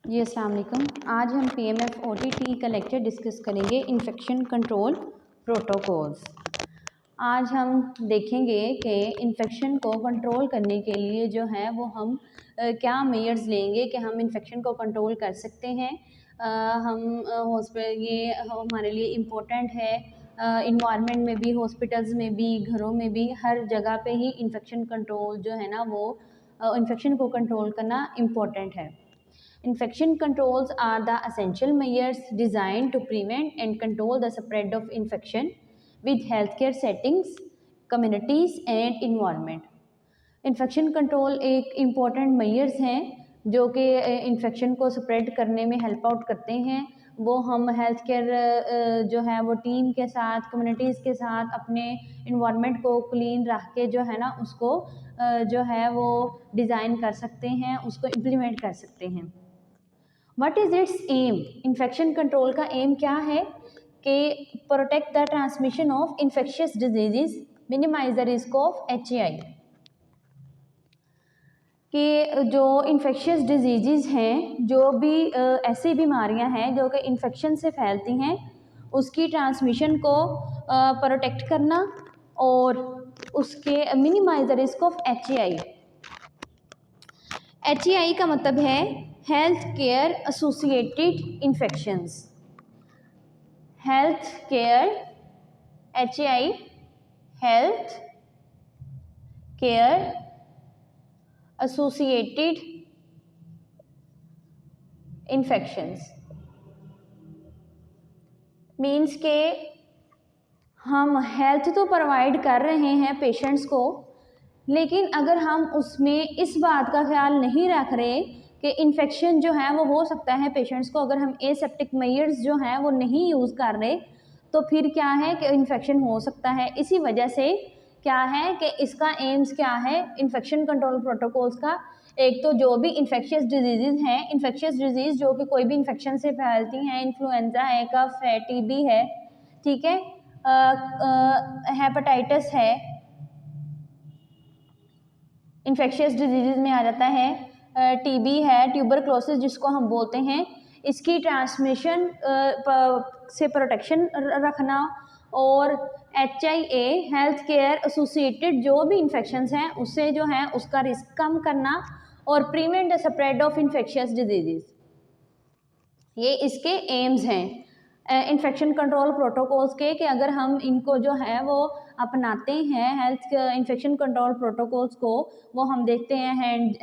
जी अस्सलाम वालेकुम। आज हम पीएमएफ ओटीटी का लेक्चर डिस्कस करेंगे, इन्फेक्शन कंट्रोल प्रोटोकॉल्स। आज हम देखेंगे कि इन्फेक्शन को कंट्रोल करने के लिए जो है वो हम क्या मेजर्स लेंगे कि हम इन्फेक्शन को कंट्रोल कर सकते हैं। हम हॉस्पिटल ये हमारे लिए इम्पोर्टेंट है। इन्वायरमेंट में भी, हॉस्पिटल्स में भी, घरों में भी, हर जगह पे ही इन्फेक्शन कंट्रोल जो है ना वो इन्फेक्शन को कंट्रोल करना इम्पोर्टेंट है। Infection controls are the essential measures designed to prevent and control the spread of infection with healthcare settings, communities and environment. Infection control एक इम्पॉर्टेंट मेजर्स हैं जो कि इन्फेक्शन को स्प्रेड करने में हेल्प आउट करते हैं। वो हम हेल्थ केयर जो है वो टीम के साथ, कम्युनिटीज़ के साथ अपने इन्वायरमेंट को क्लीन रख के जो है ना उसको जो है वो डिज़ाइन कर सकते हैं, उसको इम्प्लीमेंट कर सकते हैं। What is its aim? Infection control का एम क्या है कि protect the transmission of infectious disease, minimise the risk of HAI। कि जो इन्फेक्शियस डिजीज़ हैं, जो भी ऐसी बीमारियां हैं जो कि इन्फेक्शन से फैलती हैं, उसकी ट्रांसमिशन को प्रोटेक्ट करना और उसके minimise the risk of HAI। HAI का मतलब है health care associated infections. Health care HAI health care associated infections means के हम हेल्थ तो प्रोवाइड कर रहे हैं पेशेंट्स को, लेकिन अगर हम उसमें इस बात का ख्याल नहीं रख रहे कि इन्फेक्शन जो है वो हो सकता है पेशेंट्स को, अगर हम एसेप्टिक मेजर्स जो हैं वो नहीं यूज़ कर रहे तो फिर क्या है कि इन्फेक्शन हो सकता है। इसी वजह से क्या है कि इसका एम्स क्या है इन्फेक्शन कंट्रोल प्रोटोकॉल्स का। एक तो जो भी इन्फेक्शियस डिजीज़ हैं, इन्फेक्शियस डिजीज़ जो कि कोई भी इन्फेक्शन से फैलती हैं, इन्फ्लुएंजा है, कफ है, TB है, ठीक है, हेपेटाइटिस है, इन्फेक्शियस डिजीज़ में आ जाता है, TB है, ट्यूबरक्लोसिस जिसको हम बोलते हैं, इसकी ट्रांसमिशन से प्रोटेक्शन रखना, और HIA हेल्थ केयर एसोसिएटेड जो भी इन्फेक्शंस हैं उससे जो है उसका रिस्क कम करना और prevent the spread of infectious disease. ये इसके एम्स हैं इन्फेक्शन कंट्रोल प्रोटोकॉल्स के, कि अगर हम इनको जो है वो अपनाते हैं हेल्थ इन्फेक्शन कंट्रोल प्रोटोकॉल्स को, वो हम देखते हैं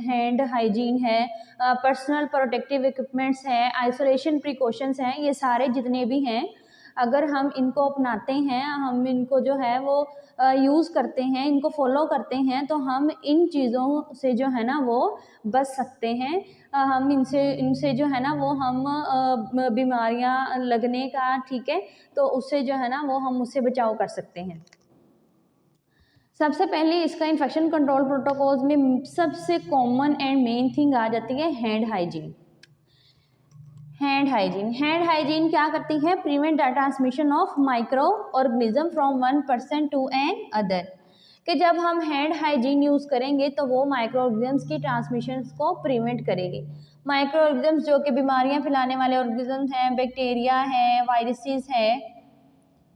हैंड हाइजीन है, पर्सनल प्रोटेक्टिव इक्विपमेंट्स है, आइसोलेशन प्रिकॉशंस हैं, ये सारे जितने भी हैं अगर हम इनको अपनाते हैं, हम इनको जो है वो यूज़ करते हैं, इनको फॉलो करते हैं, तो हम इन चीज़ों से जो है ना वो बच सकते हैं। हम इनसे जो है ना वो हम बीमारियां लगने का, ठीक है, तो उससे जो है ना वो हम उससे बचाव कर सकते हैं। सबसे पहले इसका इन्फेक्शन कंट्रोल प्रोटोकॉल्स में सबसे कॉमन एंड मेन थिंग आ जाती है हैंड हाइजीन। हैंड हाइजीन क्या करती है? Prevent the transmission of micro organism from one person to another. कि जब हम हैंड हाइजीन यूज़ करेंगे तो वो माइक्रो ऑर्गेनिजम्स की ट्रांसमिशन को प्रिवेंट करेगी। माइक्रो ऑर्गेनिजम्स जो कि बीमारियां फैलाने वाले ऑर्गेनिजम्स हैं, बैक्टीरिया हैं, वायरसेस हैं,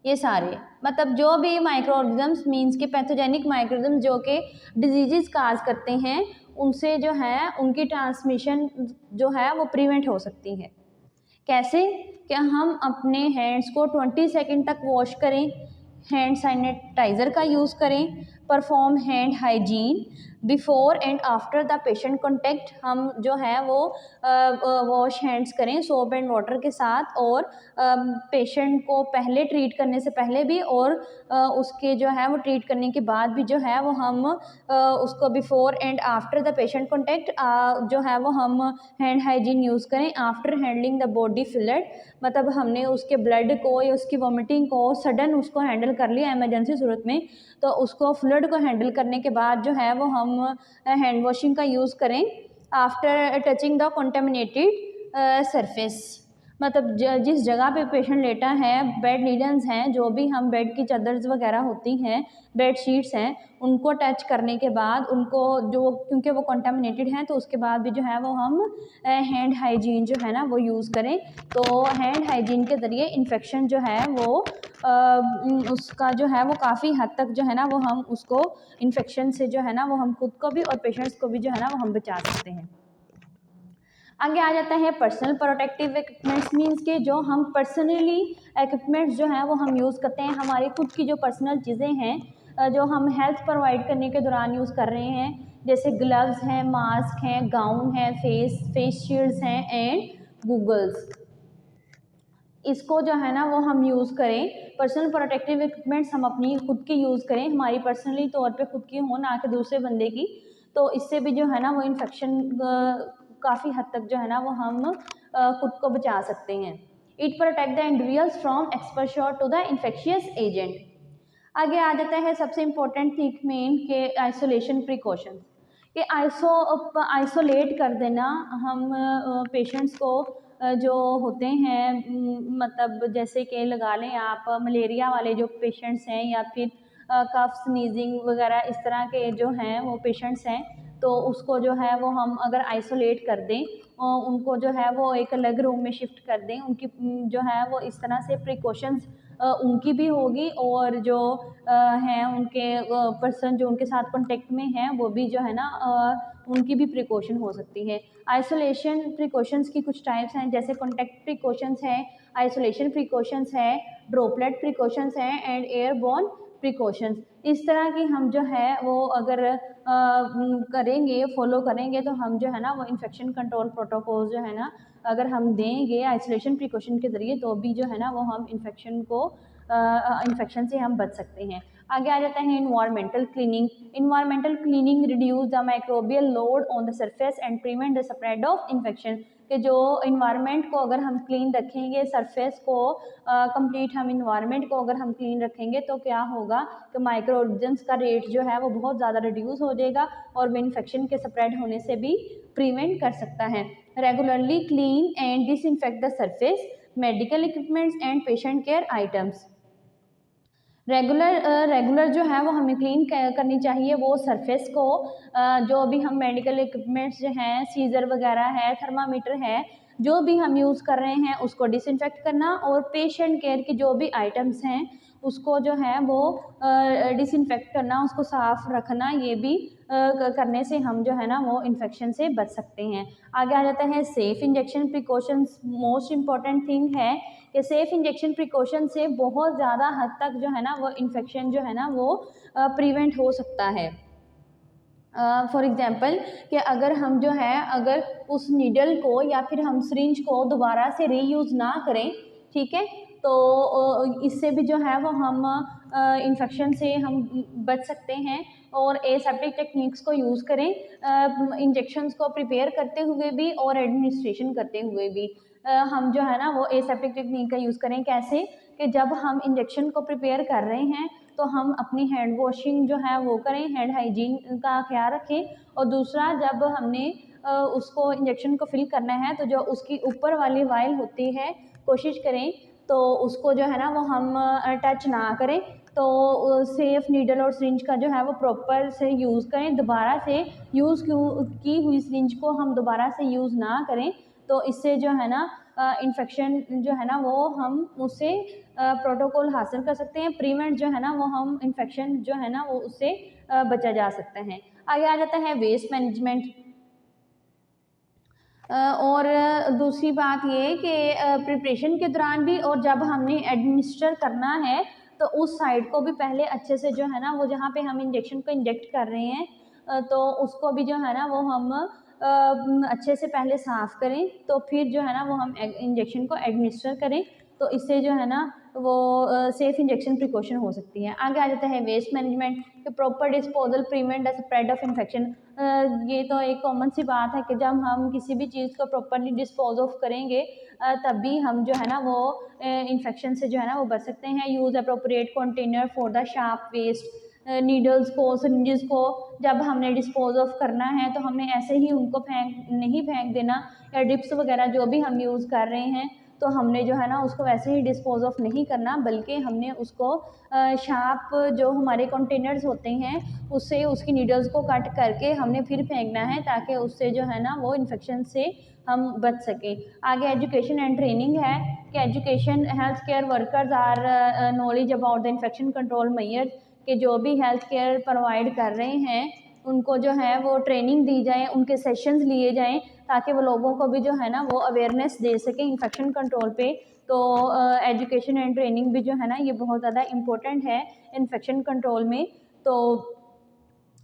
ये सारे मतलब जो भी माइक्रो ऑर्गेनिजम्स मीन्स के पैथोजेनिक माइक्रोऑर्गेनिज्म जो कि डिजीजेस काज करते हैं, उनसे जो है उनकी ट्रांसमिशन जो है वो प्रिवेंट हो सकती है। कैसे? क्या हम अपने हैंड्स को 20 सेकंड तक वॉश करें, हैंड सैनिटाइज़र का यूज़ करें, perform hand hygiene before and after the patient contact. हम जो है वो वॉश हैंड्स करें सोप एंड वाटर के साथ, और पेशेंट को पहले ट्रीट करने से पहले भी और उसके जो है वो ट्रीट करने के बाद भी जो है वो हम उसको before and after the patient contact जो है वो हम हैंड हाइजीन यूज़ करें। After handling the body fluid, मतलब हमने उसके ब्लड को या उसकी वॉमिटिंग को सडन उसको हैंडल कर लिया इमरजेंसी सूरत में, तो उसको फ्लूइड को हैंडल करने के बाद जो है वो हम हैंड वॉशिंग का यूज़ करें। After touching the contaminated surface, मतलब जिस जगह पे पेशेंट लेटा है, बेड लिनन्स हैं, जो भी हम बेड की चादर्स वगैरह होती हैं, बेड शीट्स हैं, उनको टच करने के बाद उनको जो, क्योंकि वो कंटामिनेटेड हैं, तो उसके बाद भी जो है वो हम हैंड हाइजीन जो है ना वो यूज़ करें। तो हैंड हाइजीन के ज़रिए इन्फेक्शन जो है वो उसका जो है वो काफ़ी हद तक जो है ना वो हम उसको इन्फेक्शन से जो है ना वो हम खुद को भी और पेशेंट्स को भी जो है ना वो हम बचा सकते हैं। आगे आ जाता है पर्सनल प्रोटेक्टिव इक्विपमेंट्स, मीन्स के जो हम पर्सनली इक्विपमेंट्स जो हैं वो हम यूज़ करते हैं, हमारी खुद की जो पर्सनल चीज़ें हैं जो हम हेल्थ प्रोवाइड करने के दौरान यूज़ कर रहे हैं, जैसे ग्लव्स हैं, मास्क हैं, गाउन है, फेस शील्ड्स हैं एंड गूगल्स, इसको जो है ना वो हम यूज़ करें। पर्सनल प्रोटेक्टिव इक्विपमेंट्स हम अपनी खुद की यूज़ करें, हमारी पर्सनली तौर पे खुद की हो, ना कि दूसरे बंदे की। तो इससे भी जो है ना वो इन्फेक्शन काफ़ी हद तक जो है ना वो हम खुद को बचा सकते हैं। It protect the individuals from exposure to the infectious agent. आगे आ जाता है सबसे इम्पोर्टेंट थिंग मेन के आइसोलेशन प्रिकॉशंस, कि आइसोलेट कर देना हम पेशेंट्स को जो होते हैं, मतलब जैसे कि लगा लें आप मलेरिया वाले जो पेशेंट्स हैं, या फिर कफ स्नीजिंग वगैरह इस तरह के जो हैं वो पेशेंट्स हैं, तो उसको जो है वो हम अगर आइसोलेट कर दें, उनको जो है वो एक अलग रूम में शिफ्ट कर दें, उनकी जो है वो इस तरह से प्रिकॉशंस उनकी भी होगी, और जो हैं उनके पर्सन जो उनके साथ कांटेक्ट में हैं वो भी जो है ना उनकी भी प्रिकॉशन हो सकती है। आइसोलेशन प्रिकॉशंस की कुछ टाइप्स हैं, जैसे कॉन्टैक्ट प्रिकॉशंस है, आइसोलेशन प्रिकॉशंस है, ड्रॉपलेट प्रिकॉशंस हैं एंड एयरबॉर्न प्रिकॉशंस। इस तरह की हम जो है वो अगर करेंगे, फॉलो करेंगे, तो हम जो है ना वो इन्फेक्शन कंट्रोल प्रोटोकॉल जो है ना अगर हम देंगे आइसोलेशन प्रिकॉशन के ज़रिए, तो भी जो है ना वो हम इन्फेक्शन से हम बच सकते हैं। आगे आ जाता है environmental cleaning. Environmental cleaning reduce the microbial load on the surface and prevent the spread of infection, कि जो इन्वायरमेंट को अगर हम क्लीन रखेंगे, सरफेस को कंप्लीट हम इन्वायरमेंट को अगर हम क्लीन रखेंगे, तो क्या होगा कि माइक्रो ऑर्गेनिज्म्स का रेट जो है वो बहुत ज़्यादा रिड्यूस हो जाएगा, और वो इन्फेक्शन के स्प्रेड होने से भी प्रिवेंट कर सकता है। Regularly clean and disinfect the surface, medical equipments and patient care items. Regular जो है वो हमें क्लीन करनी चाहिए वो सरफेस को, जो भी हम मेडिकल इक्विपमेंट्स जो हैं, सीज़र वगैरह है, थर्मामीटर है, जो भी हम यूज़ कर रहे हैं उसको डिसइंफेक्ट करना, और पेशेंट केयर की जो भी आइटम्स हैं उसको जो है वो डिसइंफेक्ट करना, उसको साफ़ रखना, ये भी करने से हम जो है ना वो इन्फेक्शन से बच सकते हैं। आगे आ जाता है safe injection precautions. Most important thing है कि सेफ़ इंजेक्शन प्रिकॉशन से बहुत ज़्यादा हद तक जो है ना वो इन्फेक्शन जो है ना वो प्रिवेंट हो सकता है। फॉर एग्ज़ाम्पल कि अगर हम जो है अगर उस नीडल को या फिर हम सिरिंज को दोबारा से रीयूज़ ना करें, ठीक है, तो इससे भी जो है वो हम इन्फेक्शन से हम बच सकते हैं, और एसेप्टिक टेक्निक्स को यूज़ करें, इंजेक्शंस को प्रिपेयर करते हुए भी और एडमिनिस्ट्रेशन करते हुए भी। हम जो है ना वो एसेप्टिक टेक्निक का यूज़ करें, कैसे कि जब हम इंजेक्शन को प्रिपेयर कर रहे हैं तो हम अपनी हैंड वॉशिंग जो है वो करें, हैंड हाइजीन का ख्याल रखें, और दूसरा जब हमने उसको इंजेक्शन को फिल करना है तो जो उसकी ऊपर वाली वायल होती है, कोशिश करें तो उसको जो है ना वो हम टच ना करें, तो सेफ नीडल और सिरिंज का जो है वो प्रॉपर से यूज़ करें, दोबारा से यूज़ की हुई सिरिंज को हम दोबारा से यूज़ ना करें, तो इससे जो है ना इन्फेक्शन जो है ना वो हम उससे प्रोटोकॉल हासिल कर सकते हैं, प्रिवेंट जो है ना वो हम इन्फेक्शन जो है ना वो उससे बचा जा सकता है। आगे आ जाता है वेस्ट मैनेजमेंट। और दूसरी बात ये कि प्रिपरेशन के दौरान भी, और जब हमने एडमिनिस्टर करना है तो उस साइड को भी पहले अच्छे से जो है ना वो जहाँ पे हम इंजेक्शन को इंजेक्ट कर रहे हैं, तो उसको भी जो है ना वो हम अच्छे से पहले साफ़ करें, तो फिर जो है ना वो हम इंजेक्शन को एडमिनिस्टर करें, तो इससे जो है ना वो सेफ़ इंजेक्शन प्रिकॉशन हो सकती है। आगे आ जाता है वेस्ट मैनेजमेंट, कि proper disposal prevent the spread of infection. ये तो एक कॉमन सी बात है कि जब हम किसी भी चीज़ को प्रॉपरली डिस्पोज ऑफ करेंगे तभी हम जो है ना वो इन्फेक्शन से जो है ना वो बच सकते हैं। Use appropriate container for the sharp waste. Needles को, सिरिंजेस को जब हमने डिस्पोज ऑफ करना है तो हमने ऐसे ही उनको नहीं फेंक देना, या डिप्स वगैरह जो भी हम यूज़ कर रहे हैं तो हमने जो है ना उसको वैसे ही डिस्पोज ऑफ नहीं करना, बल्कि हमने उसको शार्प जो हमारे कंटेनर्स होते हैं उससे उसकी नीडल्स को कट करके हमने फिर फेंकना है, ताकि उससे जो है ना वो इन्फेक्शन से हम बच सकें। आगे एजुकेशन एंड ट्रेनिंग है कि education health care workers are knowledge about the infection control measures, के जो भी हेल्थ केयर प्रोवाइड कर रहे हैं उनको जो है वो ट्रेनिंग दी जाए, उनके सेशंस लिए जाएं, ताकि वो लोगों को भी जो है ना वो अवेयरनेस दे सकें इन्फेक्शन कंट्रोल पे। तो एजुकेशन एंड ट्रेनिंग भी जो है ना ये बहुत ज़्यादा इम्पोर्टेंट है इन्फेक्शन कंट्रोल में, तो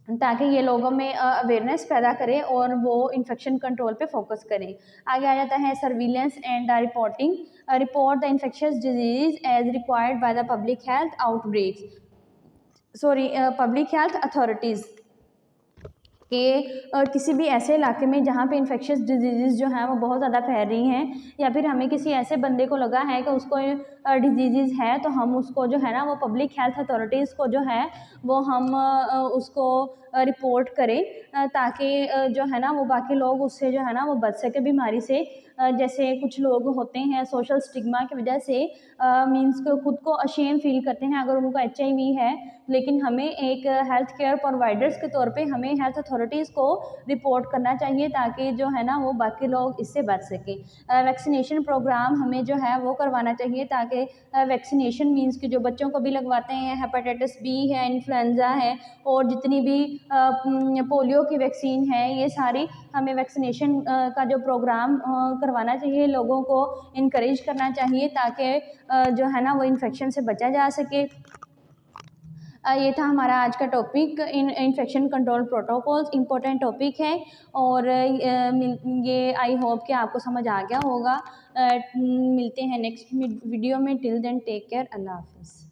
ताकि ये लोगों में अवेयरनेस पैदा करें और वो इन्फेक्शन कंट्रोल पे फोकस करें। आगे आ जाता है surveillance and reporting, report the infectious disease as required by the public health outbreaks, sorry public health authorities, कि किसी भी ऐसे इलाके में जहाँ पे इन्फेक्शियस डिजीज़ जो हैं वो बहुत ज़्यादा फैल रही हैं, या फिर हमें किसी ऐसे बंदे को लगा है कि उसको डिजीज़ है, तो हम उसको जो है ना वो पब्लिक हेल्थ अथॉरिटीज़ को जो है वो हम उसको रिपोर्ट करें, ताकि जो है ना वो बाकी लोग उससे जो है ना वो बच सके बीमारी से। जैसे कुछ लोग होते हैं सोशल स्टिग्मा की वजह से मीन्स को खुद को अशेम फील करते हैं अगर उनको HIV है, लेकिन हमें एक हेल्थ केयर प्रोवाइडर्स के तौर पे हमें हेल्थ अथॉरिटीज़ को रिपोर्ट करना चाहिए, ताकि जो है ना वो बाकी लोग इससे बच सकें। वैक्सीनेशन प्रोग्राम हमें जो है वो करवाना चाहिए, ताकि वैक्सीनेशन मीन्स कि जो बच्चों को भी लगवाते हैं हेपेटाइटिस B है, इन्फ्लुएंज़ा है, और जितनी भी पोलियो की वैक्सीन है, ये सारी हमें वैक्सीनेशन का जो प्रोग्राम करवाना चाहिए, लोगों को इनकरेज करना चाहिए, ताकि जो है ना वो इन्फेक्शन से बचा जा सके। ये था हमारा आज का topic infection control protocols, important topic है, और ये आई होप कि आपको समझ आ गया होगा। मिलते हैं नेक्स्ट वीडियो में, टिल देन टेक केयर, अल्लाह हाफिज़।